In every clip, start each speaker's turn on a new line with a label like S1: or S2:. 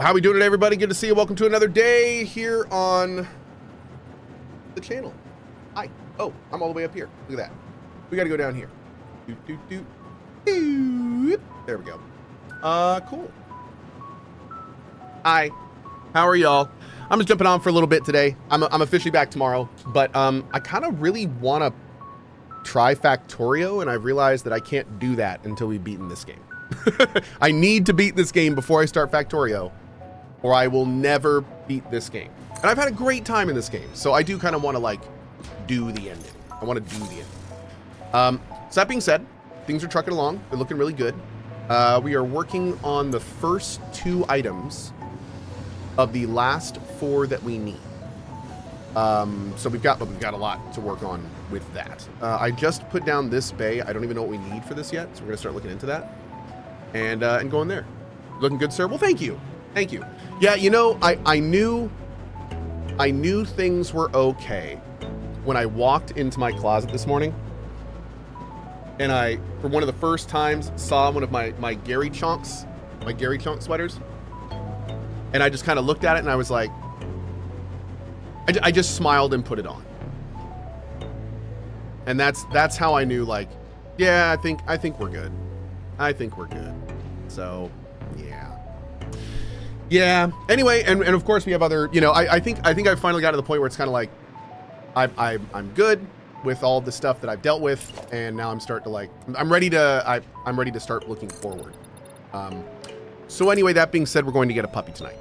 S1: How we doing, everybody? Good to see you. Welcome to another day here on the channel. Hi. Oh, I'm all the way up here. Look at that. We got to go down here. There we go. Cool. Hi. How are y'all? I'm just jumping on for a little bit today. I'm officially back tomorrow, but I kind of really want to try Factorio, and I've realized that I can't do that until we've beaten this game. I need to beat this game before I start Factorio, or I will never beat this game. And I've had a great time in this game, so I do kind of want to like do the ending. I want to do the ending. So that being said, things are trucking along. They're looking really good. We are working on the first 2 items of the last 4 that we need. So we've got a lot to work on with that. I just put down this bay. I don't even know what we need for this yet, so we're gonna start looking into that and going there. Looking good, sir. Well, thank you. Thank you. Yeah, you know, I knew things were okay when I walked into my closet this morning, and I, for one of the first times, saw one of my Gary Chonks sweaters, and I just kind of looked at it and I was like, I just smiled and put it on, and that's how I knew, like, yeah, I think we're good. I think we're good. So yeah. Anyway, and of course we have other, you know, I think I've finally got to the point where it's kind of like I'm good with all the stuff that I've dealt with, and now I'm starting to like, I'm ready to start looking forward. So anyway, that being said, we're going to get a puppy tonight.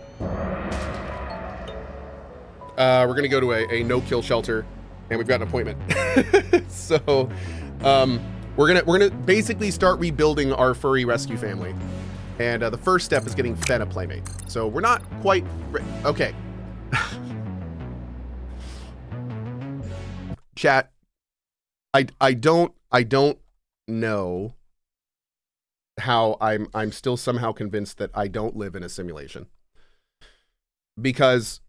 S1: We're going to go to a no-kill shelter, and we've got an appointment. So we're gonna basically start rebuilding our furry rescue family, and the first step is getting Fenn a playmate. So we're not quite okay. Chat, I don't know how I'm still somehow convinced that I don't live in a simulation, because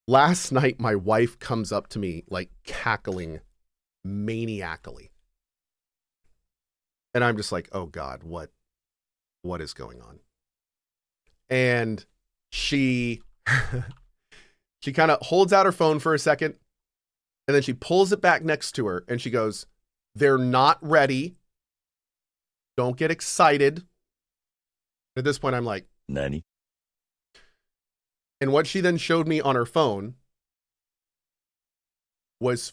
S1: last night my wife comes up to me like cackling maniacally, and I'm just like, oh God, what is going on? And she kind of holds out her phone for a second, and then she pulls it back next to her and she goes, "They're not ready. Don't get excited." At this point, I'm like, "Nani?" And what she then showed me on her phone was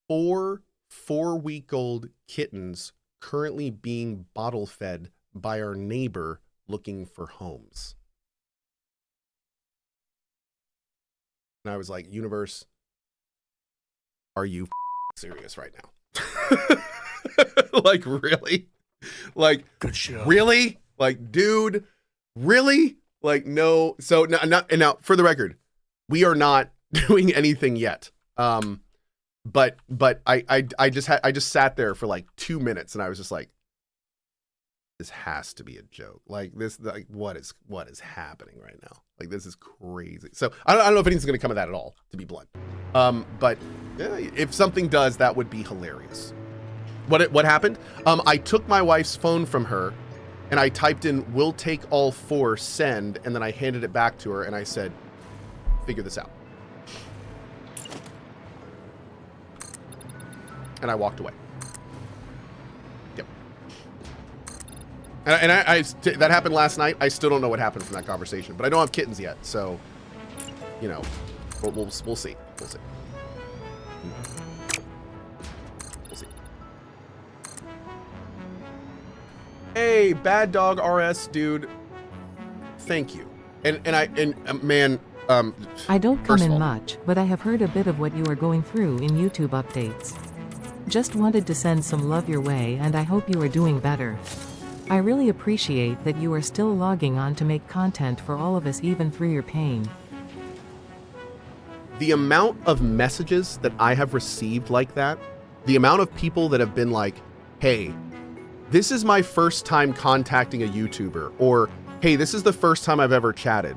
S1: 4 4-week-old kittens currently being bottle fed by our neighbor looking for homes. And I was like, universe, are you serious right now? Like, really? Like, good show. Really? Like, dude, really? Like, no. So now for the record, we are not doing anything yet. But I just sat there for like 2 minutes, and I was just like, this has to be a joke. Like, this, like, what is happening right now? Like, this is crazy. So I don't know if anything's going to come of that at all, to be blunt. But if something does, that would be hilarious. What happened? I took my wife's phone from her, and I typed in, "We'll take all 4, send," and then I handed it back to her, and I said, "Figure this out." And I walked away. Yep. And that happened last night. I still don't know what happened from that conversation, but I don't have kittens yet, so, you know, we'll see. We'll see. We'll see. Hey, Bad Dog RS, dude. Thank you. And man,
S2: I don't come in much, but I have heard a bit of what you are going through in YouTube updates. Just wanted to send some love your way, and I hope you are doing better. I really appreciate that you are still logging on to make content for all of us, even through your pain.
S1: The amount of messages that I have received like that, the amount of people that have been like, "Hey, this is my first time contacting a YouTuber," or, "Hey, this is the first time I've ever chatted."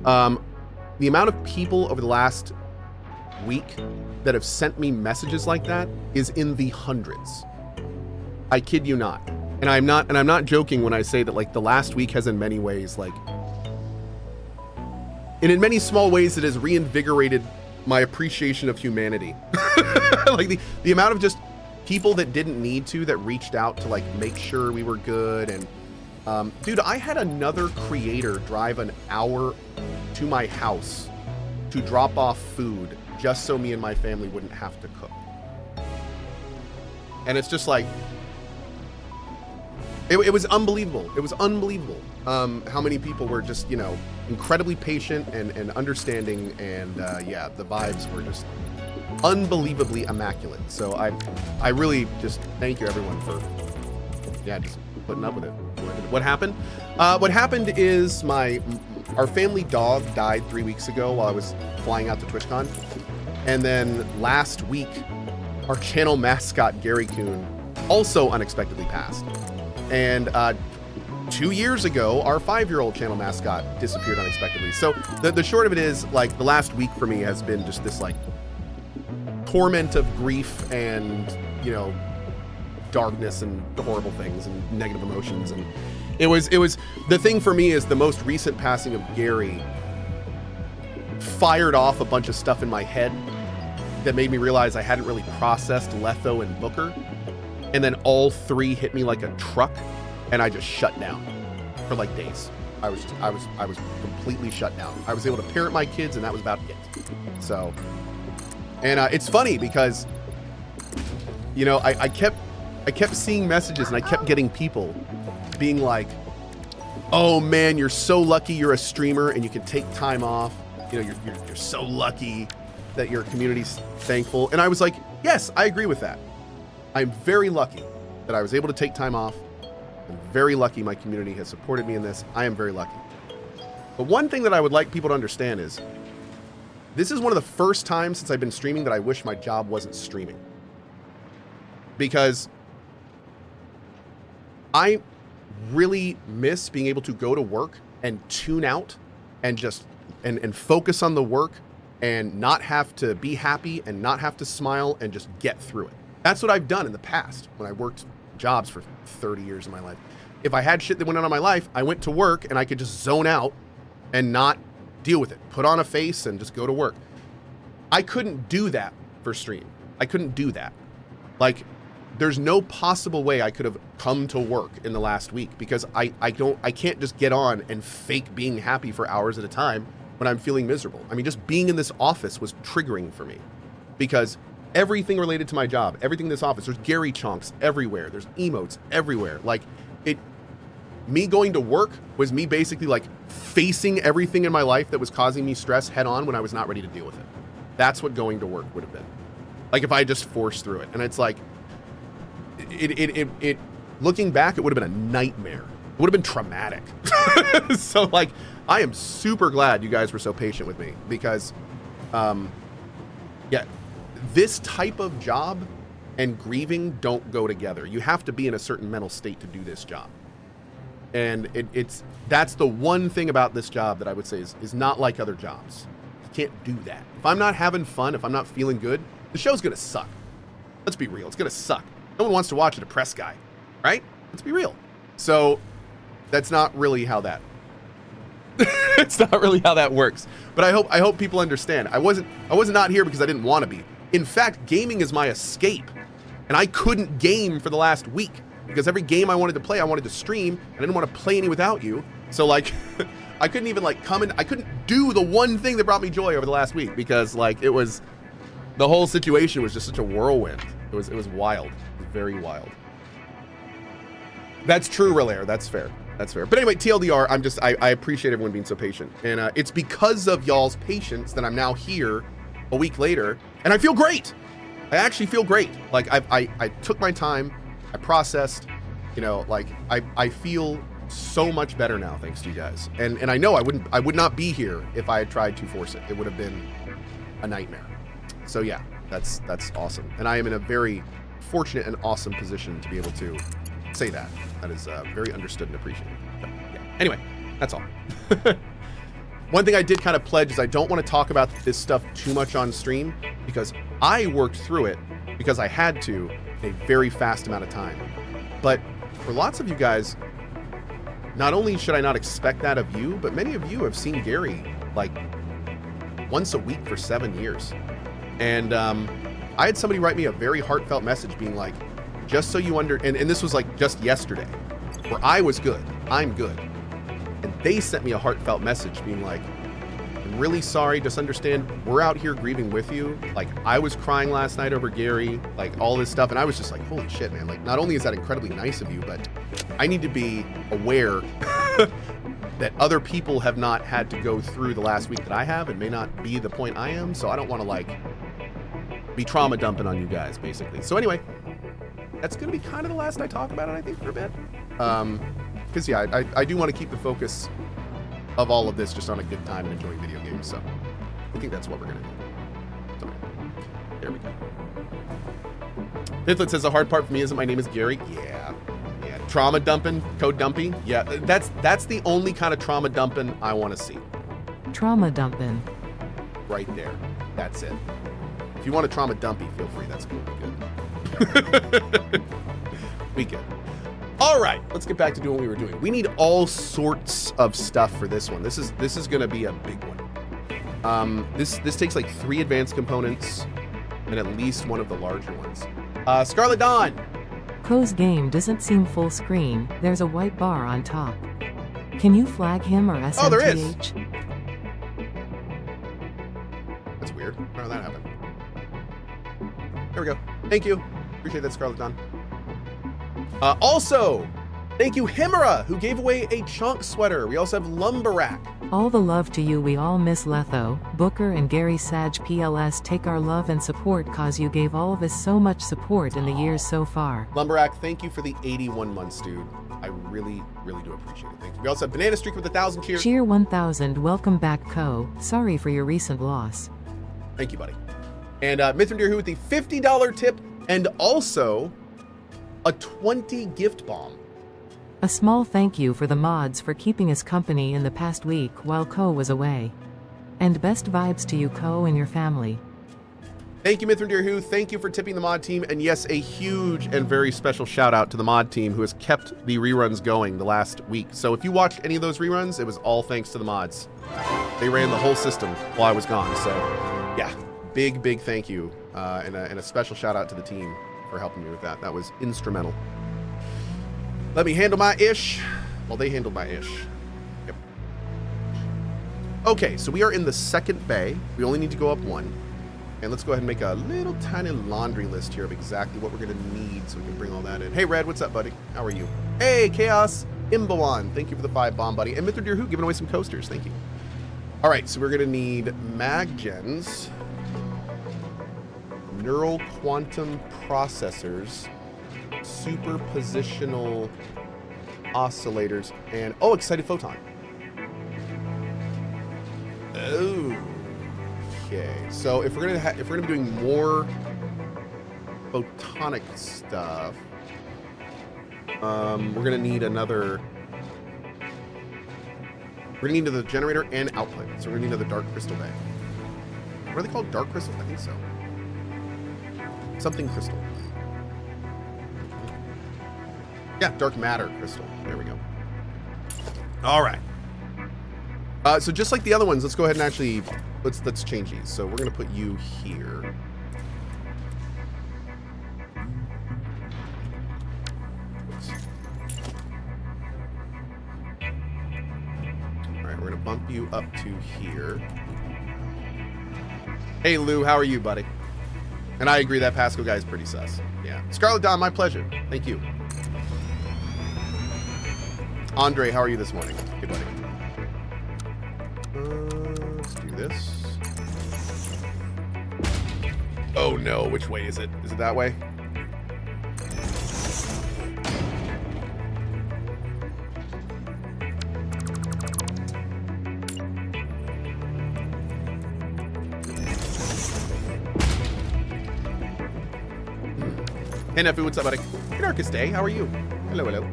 S1: The amount of people over the last week that have sent me messages like that is in the hundreds. I kid you not. And I'm not joking when I say that, like, the last week has in many ways, like, And in many small ways, it has reinvigorated my appreciation of humanity. Like the amount of just people that didn't need to, that reached out to like make sure we were good. And dude, I had another creator drive an hour to my house to drop off food just so me and my family wouldn't have to cook. And it's just like, it was unbelievable. It was unbelievable how many people were just, you know, incredibly patient and understanding. And yeah, the vibes were just unbelievably immaculate. So I really just thank you everyone for, yeah, just putting up with it. What happened? What happened is our family dog died 3 weeks ago while I was flying out to TwitchCon. And then last week, our channel mascot, Gary Coon, also unexpectedly passed. And 2 years ago, our 5-year-old channel mascot disappeared unexpectedly. So the short of it is, like, the last week for me has been just this, like, torment of grief and, you know, darkness and horrible things and negative emotions. And it was the thing for me is the most recent passing of Gary fired off a bunch of stuff in my head that made me realize I hadn't really processed Letho and Booker. And then all three hit me like a truck, and I just shut down for like days. I was completely shut down. I was able to parent my kids, and that was about it. So, and it's funny because, you know, I kept seeing messages, and I kept getting people being like, "Oh man, you're so lucky you're a streamer and you can take time off. You know, you're so lucky that your community's thankful." And I was like, yes, I agree with that. I'm very lucky that I was able to take time off. I'm very lucky my community has supported me in this. I am very lucky. But one thing that I would like people to understand is this is one of the first times since I've been streaming that I wish my job wasn't streaming. Because I really miss being able to go to work and tune out and just and focus on the work and not have to be happy and not have to smile and just get through it. That's what I've done in the past when I worked jobs for 30 years of my life. If I had shit that went on in my life, I went to work and I could just zone out and not deal with it. Put on a face and just go to work. I couldn't do that for stream. I couldn't do that. Like, there's no possible way I could have come to work in the last week because I can't just get on and fake being happy for hours at a time when I'm feeling miserable. I mean, just being in this office was triggering for me because everything related to my job, everything in this office, there's Gary chonks everywhere. There's emotes everywhere. Like, me going to work was me basically like facing everything in my life that was causing me stress head on when I was not ready to deal with it. That's what going to work would have been. Like, if I just forced through it. And it's like, looking back, it would have been a nightmare. It would have been traumatic. So like, I am super glad you guys were so patient with me because, yeah, this type of job and grieving don't go together. You have to be in a certain mental state to do this job. And that's the one thing about this job that I would say is not like other jobs. You can't do that. If I'm not having fun, if I'm not feeling good, the show's gonna suck. Let's be real, it's gonna suck. No one wants to watch a depressed guy, right? Let's be real. So that's not really how that it's not really how that works. But I hope people understand. I wasn't not here because I didn't want to be. In fact, gaming is my escape. And I couldn't game for the last week because every game I wanted to play, I wanted to stream, and I didn't want to play any without you. So like I couldn't even like come in, I couldn't do the one thing that brought me joy over the last week because like the whole situation was just such a whirlwind. It was wild. It was very wild. That's true, Relaire. That's fair. That's fair. But anyway, TLDR, I appreciate everyone being so patient. And it's because of y'all's patience that I'm now here a week later, and I feel great. I actually feel great. Like, I took my time, I processed, you know, like, I feel so much better now, thanks to you guys. And I know I would not be here if I had tried to force it. It would have been a nightmare. So yeah, that's awesome. And I am in a very fortunate and awesome position to be able to say that. That is very understood and appreciated. So, yeah. Anyway, that's all. One thing I did kind of pledge is I don't want to talk about this stuff too much on stream because I worked through it because I had to in a very fast amount of time. But for lots of you guys, not only should I not expect that of you, but many of you have seen Gary like once a week for 7 years. And I had somebody write me a very heartfelt message being like, just so you and this was like just yesterday, where I was good, I'm good. And they sent me a heartfelt message being like, I'm really sorry, just understand, we're out here grieving with you. Like, I was crying last night over Gary, like all this stuff. And I was just like, holy shit, man. Like, not only is that incredibly nice of you, but I need to be aware that other people have not had to go through the last week that I have and may not be the point I am. So I don't want to like be trauma dumping on you guys, basically. So anyway, that's going to be kind of the last I talk about it, I think, for a bit. Because yeah, I do want to keep the focus of all of this just on a good time and enjoying video games. So I think that's what we're going to do. So, there we go. Pithlet says the hard part for me is that my name is Gary. Yeah. Trauma dumping, code dumping. Yeah, that's the only kind of trauma dumping I want to see.
S2: Trauma dumping.
S1: Right there. That's it. If you want a trauma dumpy, feel free. That's cool. Good. We good. All right, let's get back to doing what we were doing. We need all sorts of stuff for this one. This is going to be a big one. This takes like 3 advanced components and at least one of the larger ones. Scarlet Dawn.
S2: Cohh's game doesn't seem full screen. There's a white bar on top. Can you flag him or SMTH?
S1: Oh, there is. That's weird. How did that happen? There we go. Thank you. Appreciate that, Scarlet Dawn. Also, thank you, Himera, who gave away a Chonk sweater. We also have Lumberack.
S2: All the love to you. We all miss Letho, Booker, and Gary Sag PLS. Take our love and support cause you gave all of us so much support in the years so far.
S1: Lumberack, thank you for the 81 months, dude. I really, really do appreciate it. Thank you. We also have Banana Streak with 1,000 cheers.
S2: Cheer 1000. Welcome back, Cohh. Sorry for your recent loss.
S1: Thank you, buddy. And Mithrandir who with the $50 tip and also a 20 gift bomb.
S2: A small thank you for the mods for keeping us company in the past week while Cohh was away. And best vibes to you, Cohh, and your family.
S1: Thank you, Mithrandir who. Thank you for tipping the mod team. And yes, a huge and very special shout out to the mod team who has kept the reruns going the last week. So if you watched any of those reruns, it was all thanks to the mods. They ran the whole system while I was gone. So yeah, big thank you. And a special shout out to the team for helping me with that. That was instrumental. Let me handle my ish while they handled my ish. Yep. Okay, so we are in the second bay. We only need to go up 1. And let's go ahead and make a little tiny laundry list here of exactly what we're going to need so we can bring all that in. Hey, Red, what's up, buddy? How are you? Hey, Chaos Imbawan. Thank you for the 5 bomb, buddy. And Mithrandir who giving away some coasters. Thank you. All right, so we're going to need mag gens, neural quantum processors, superpositional oscillators, and oh, excited photon. Okay, so if we're gonna be doing more photonic stuff, we're gonna need another. We're gonna need another generator and output. So we're gonna need another dark crystal bay. What are they called? Dark crystals? I think so. Something crystal. Yeah, dark matter crystal. There we go. All right. So just like the other ones, let's go ahead and actually let's change these. So we're gonna put you here. Oops. All right, we're gonna bump you up to here. Hey Lou, how are you, buddy? And I agree that Pascal guy is pretty sus. Yeah. Scarlet Dawn, my pleasure. Thank you. Andre, how are you this morning? Hey, buddy. Let's do this. Oh no, which way is it? Is it that way? Hey Nefu, what's up, buddy? Good Arcus Day, how are you? Hello, hello.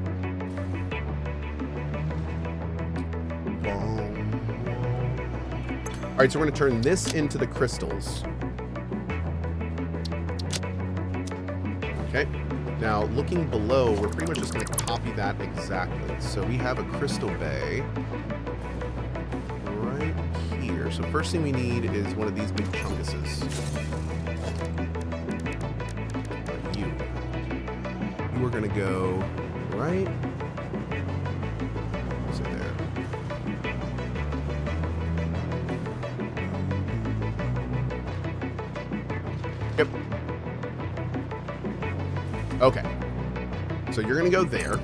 S1: All right, so we're gonna turn this into the crystals. Okay, now looking below, we're pretty much just gonna copy that exactly. So we have a crystal bay right here. here. So first thing we need is one of these big chunguses. You are gonna go right. What's it there? Yep. Okay. So you're gonna go there.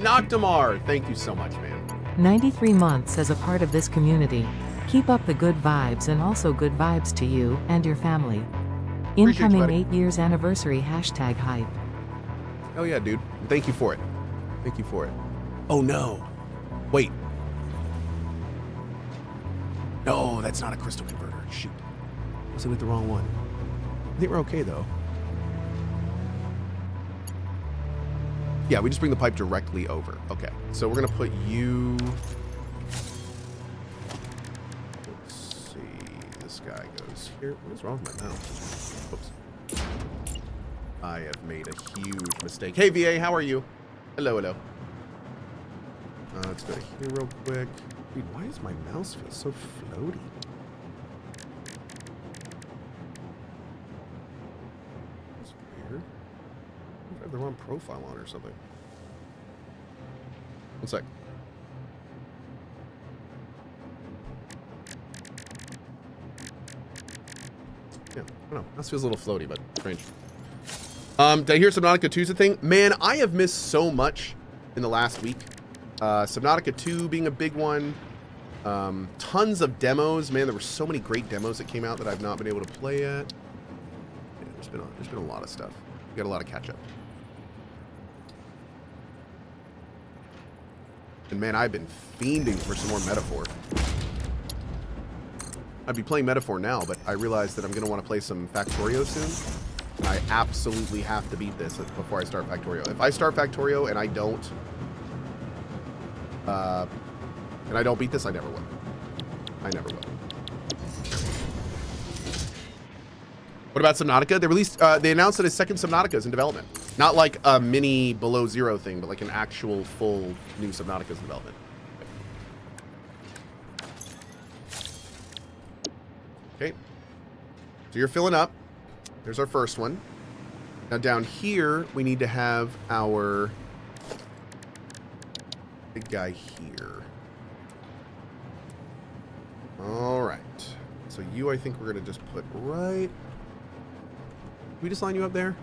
S1: Noctamar, thank you so much, man.
S2: 93 months as a part of this community. Keep up the good vibes and also good vibes to you and your family. Incoming 8 years anniversary hashtag hype.
S1: Oh yeah, dude. Thank you for it. Thank you for it. Oh no. Wait. No, that's not a crystal converter. Shoot. I was with the wrong one. I think we're okay though. Yeah, we just bring the pipe directly over. Okay, so we're gonna put you. Let's see. This guy goes here. What is wrong with my mouse? Oops. I have made a huge mistake. Hey VA, how are you? Hello, hello. Let's go to here real quick. Dude, why does my mouse feel so floaty? That's weird. I have the wrong profile on or something. One sec. Yeah, I don't know. This feels a little floaty, but strange. Did I hear Subnautica 2's a thing? Man, I have missed so much in the last week. Subnautica 2 being a big one. Tons of demos. Man, there were so many great demos that came out that I've not been able to play yet. Yeah, there's been a lot of stuff. We got a lot of catch up. And man, I've been fiending for some more Metaphor. I'd be playing Metaphor now, but I realized that I'm going to want to play some Factorio soon. And I absolutely have to beat this before I start Factorio. If I start Factorio and I don't beat this, I never will. I never will. What about Subnautica? They announced that a second Subnautica is in development. Not like a mini Below Zero thing, but like an actual full new Subnautica is in development. Okay. So you're filling up. There's our first one. Now down here, we need to have our big guy here. All right. So you, I think we're going to just put right... Can we just line you up there?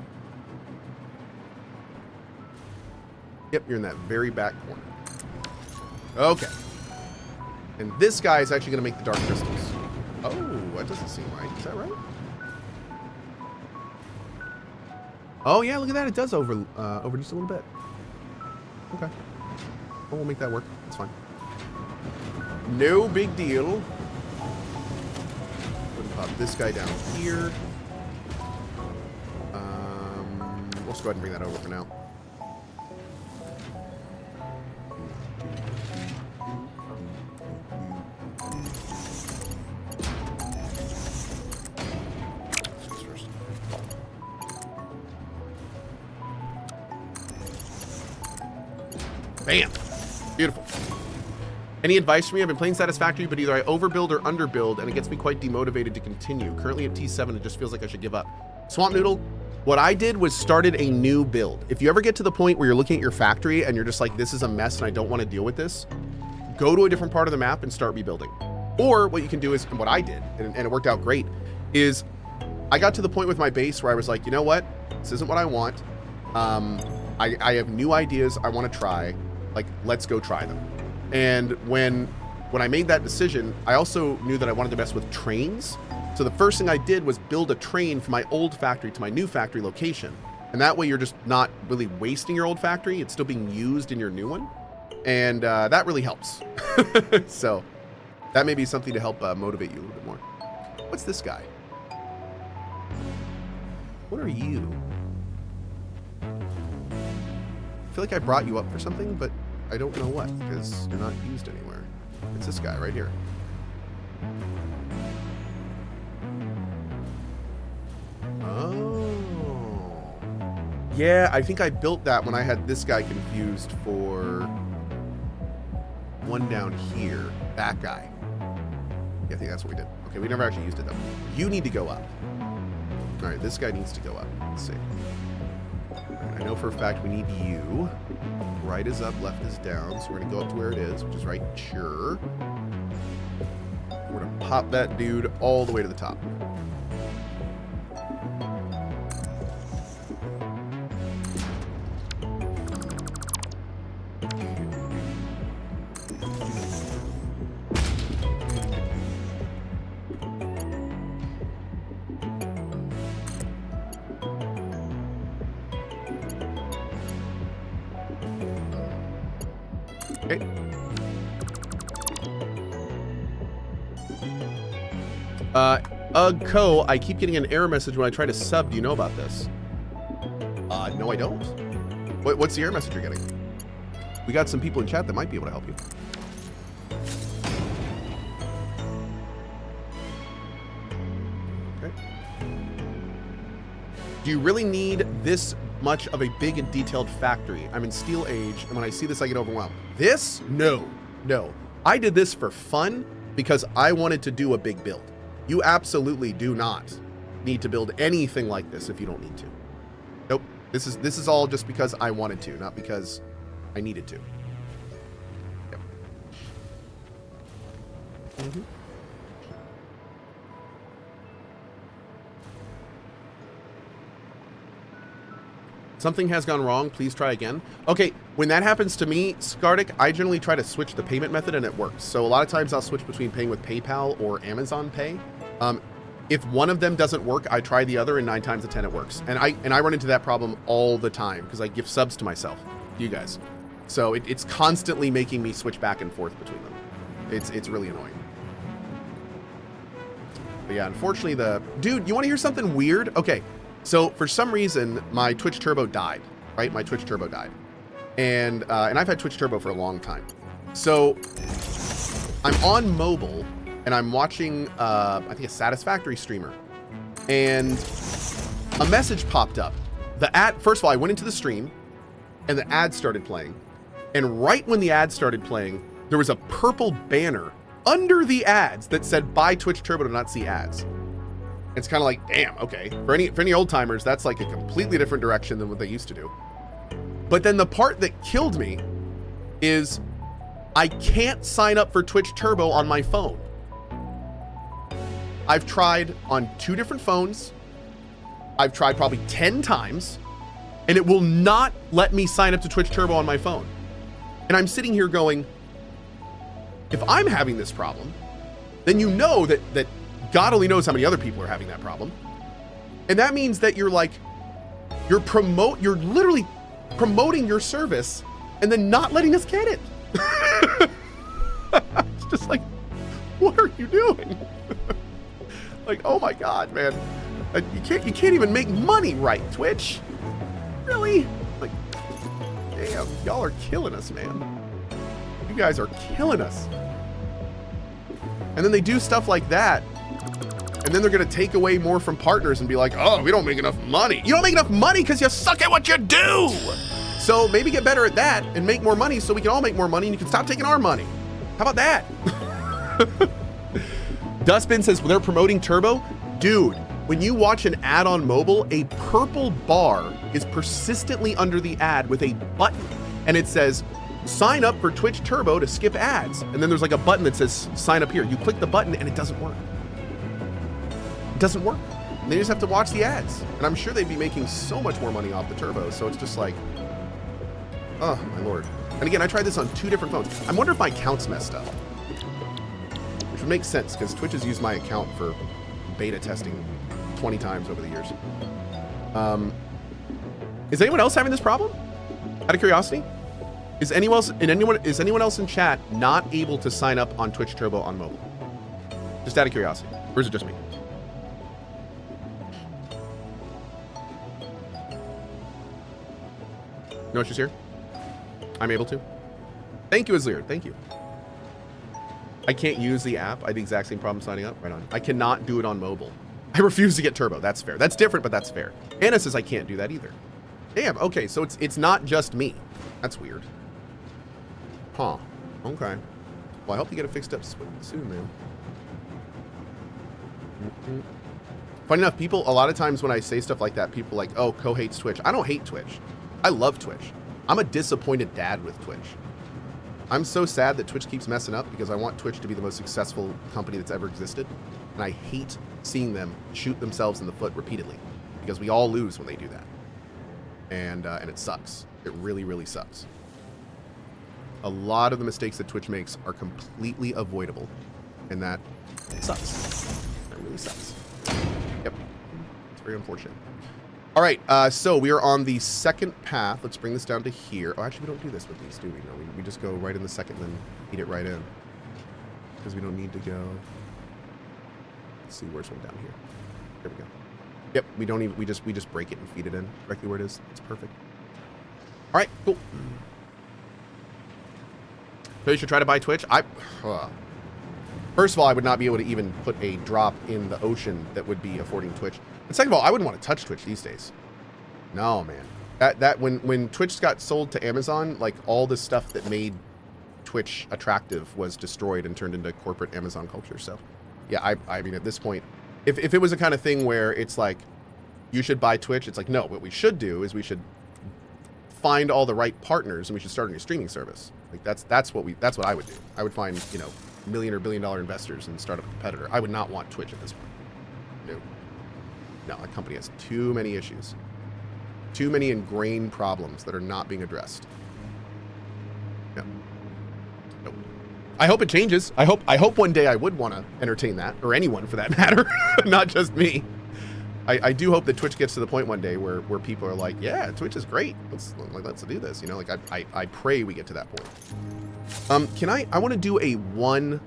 S1: Yep, you're in that very back corner. Okay. And this guy is actually going to make the dark crystals. Oh, that doesn't seem right. Is that right? Oh, yeah, look at that. It does over just a little bit. Okay. Well, we'll make that work. That's fine. No big deal. We'll pop this guy down here. We'll just go ahead and bring that over for now. Bam! Beautiful. Any advice for me? I've been playing Satisfactory, but either I overbuild or underbuild, and it gets me quite demotivated to continue. Currently at T7, it just feels like I should give up. Swamp Noodle, what I did was started a new build. If you ever get to the point where you're looking at your factory and you're just like, this is a mess and I don't want to deal with this, go to a different part of the map and start rebuilding. Or what you can do is, and what I did, and it worked out great, is I got to the point with my base where I was like, you know what? This isn't what I want. I have new ideas I want to try. Like, let's go try them. And when I made that decision, I also knew that I wanted to mess with trains. So the first thing I did was build a train from my old factory to my new factory location. And that way you're just not really wasting your old factory. It's still being used in your new one. And that really helps. So that may be something to help motivate you a little bit more. What's this guy? What are you? I feel like I brought you up for something, but I don't know what, because you're not used anywhere. It's this guy right here. Oh. Yeah, I think I built that when I had this guy confused for one down here. That guy. Yeah, I think that's what we did. Okay, we never actually used it though. You need to go up. All right, this guy needs to go up. Let's see. All right, I know for a fact we need you. Right is up, left is down. So we're gonna go up to where it is, which is right here. We're gonna pop that dude all the way to the top. Okay. Cohh, I keep getting an error message when I try to sub. Do you know about this? No, I don't. What's the error message you're getting? We got some people in chat that might be able to help you. Okay. Do you really need this much of a big and detailed factory? I'm in Steel Age, and when I see this, I get overwhelmed. This? No. No. I did this for fun because I wanted to do a big build. You absolutely do not need to build anything like this if you don't need to. Nope. This is all just because I wanted to, not because I needed to. Yep. Mm-hmm. Something has gone wrong. Please try again. Okay, when that happens to me, Skardic, I generally try to switch the payment method and it works. So a lot of times I'll switch between paying with PayPal or Amazon Pay. If one of them doesn't work, I try the other, and 9 times out of 10 it works. And I run into that problem all the time because I give subs to myself, you guys. So it's constantly making me switch back and forth between them. It's really annoying. But yeah, unfortunately dude, you want to hear something weird? Okay. So for some reason, my Twitch Turbo died, right? My Twitch Turbo died. And I've had Twitch Turbo for a long time. So I'm on mobile and I'm watching, I think a Satisfactory streamer, and a message popped up. The ad, first of all, I went into the stream and the ad started playing. And right when the ad started playing, there was a purple banner under the ads that said, buy Twitch Turbo to not see ads. It's kind of like, damn, okay. For any old timers, that's like a completely different direction than what they used to do. But then the part that killed me is I can't sign up for Twitch Turbo on my phone. I've tried on 2 different phones. I've tried probably 10 times, and it will not let me sign up to Twitch Turbo on my phone. And I'm sitting here going, if I'm having this problem, then you know that God only knows how many other people are having that problem. And that means that you're literally promoting your service and then not letting us get it. It's just like, what are you doing? Like, oh my God, man. You can't even make money right, Twitch. Really? Like, damn, y'all are killing us, man. You guys are killing us. And then they do stuff like that, and then they're gonna take away more from partners and be like, oh, we don't make enough money. You don't make enough money because you suck at what you do. So maybe get better at that and make more money so we can all make more money and you can stop taking our money. How about that? Dustbin says, well, they're promoting Turbo. Dude, when you watch an ad on mobile, a purple bar is persistently under the ad with a button, and it says, sign up for Twitch Turbo to skip ads. And then there's like a button that says, sign up here. You click the button and it doesn't work. It doesn't work. And they just have to watch the ads. And I'm sure they'd be making so much more money off the Turbo. So it's just like, oh my Lord. And again, I tried this on 2 different phones. I wonder if my account's messed up. Which would make sense because Twitch has used my account for beta testing 20 times over the years. Is anyone else having this problem? Out of curiosity? Is anyone else in chat not able to sign up on Twitch Turbo on mobile? Just out of curiosity. Or is it just me? No issues here? I'm able to? Thank you, Azlir. Thank you. I can't use the app. I have the exact same problem signing up. Right on. I cannot do it on mobile. I refuse to get Turbo. That's fair. That's different, but that's fair. Anna says I can't do that either. Damn. Okay, so it's not just me. That's weird. Huh. Okay. Well, I hope you get it fixed up soon, man. Funny enough, people, a lot of times when I say stuff like that, people are like, oh, Cohh hates Twitch. I don't hate Twitch. I love Twitch. I'm a disappointed dad with Twitch. I'm so sad that Twitch keeps messing up because I want Twitch to be the most successful company that's ever existed. And I hate seeing them shoot themselves in the foot repeatedly because we all lose when they do that. And it sucks. It really, really sucks. A lot of the mistakes that Twitch makes are completely avoidable. And that sucks. That really sucks. Yep. It's very unfortunate. All right, so we are on the second path. Let's bring this down to here. Oh, actually, we don't do this with these, do we? No, we just go right in the second and then feed it right in. Because we don't need to go... Let's see, where's one down here? There we go. Yep, we don't even... We just break it and feed it in directly where it is. It's perfect. All right, cool. So you should try to buy Twitch. First of all, I would not be able to even put a drop in the ocean that would be affording Twitch. And second of all, I wouldn't want to touch Twitch these days. No, man. When Twitch got sold to Amazon, like all the stuff that made Twitch attractive was destroyed and turned into corporate Amazon culture. So, yeah, I mean, at this point, if it was a kind of thing where it's like, you should buy Twitch, it's like, no, what we should do is we should find all the right partners and we should start a new streaming service. Like that's what I would do. I would find, you know, million or billion dollar investors and start up a competitor. I would not want Twitch at this point. No, that company has too many issues. Too many ingrained problems that are not being addressed. No. Nope. I hope it changes. I hope one day I would want to entertain that, or anyone for that matter, not just me. I do hope that Twitch gets to the point one day where people are like, yeah, Twitch is great. Let's do this. You know, like I pray we get to that point. I want to do a one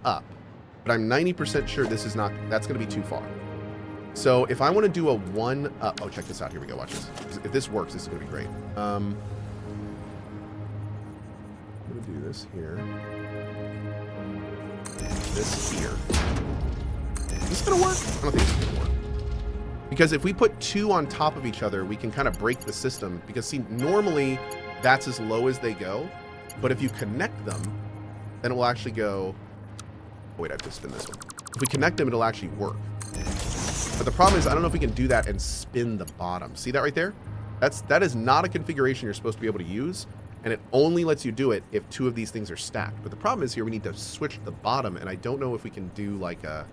S1: up, but I'm 90% sure that's going to be too far. So if I want to do a one up, oh, check this out. Here we go. Watch this. If this works, this is going to be great. I'm going to do this here. This here. Is this going to work? I don't think it's going to work. Because if we put two on top of each other, we can kind of break the system. Because see, normally that's as low as they go. But if you connect them, then it will actually go... Oh, wait, I have to spin this one. If we connect them, it'll actually work. But the problem is, I don't know if we can do that and spin the bottom. See that right there? That is not a configuration you're supposed to be able to use. And it only lets you do it if two of these things are stacked. But the problem is here, we need to switch the bottom. And I don't know if we can do like a...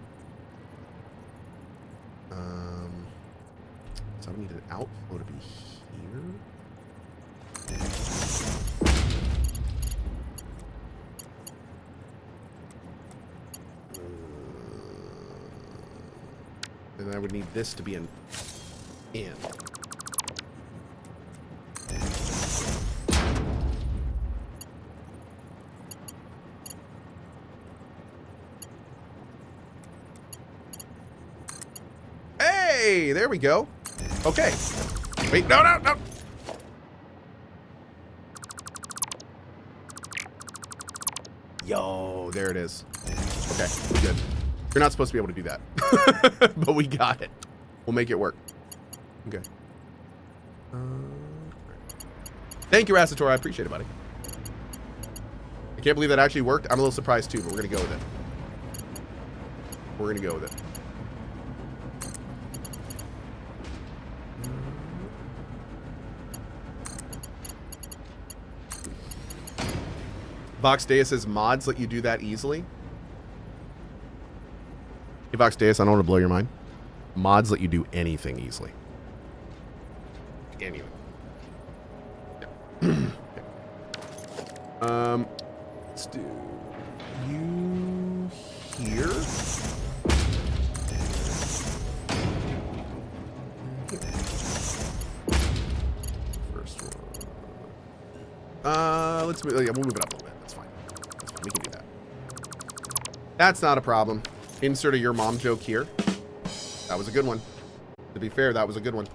S1: So I need an outflow to be here. And then I would need this to be an in. Hey, there we go. Okay. Wait, no. Yo, there it is. Okay, good. You're not supposed to be able to do that. But we got it. We'll make it work. Okay. Thank you, Rasator. I appreciate it, buddy. I can't believe that actually worked. I'm a little surprised, too, but we're going to go with it. We're going to go with it. Voxdeus says mods let you do that easily. Hey, Voxdeus, I don't want to blow your mind. Mods let you do anything easily. Anything. Yeah. Okay. Let's do you here. First one. Let's move. Yeah, we'll move it up a little bit. That's fine. We can do that. That's not a problem. Insert a your mom joke here. That was a good one. To be fair, that was a good one.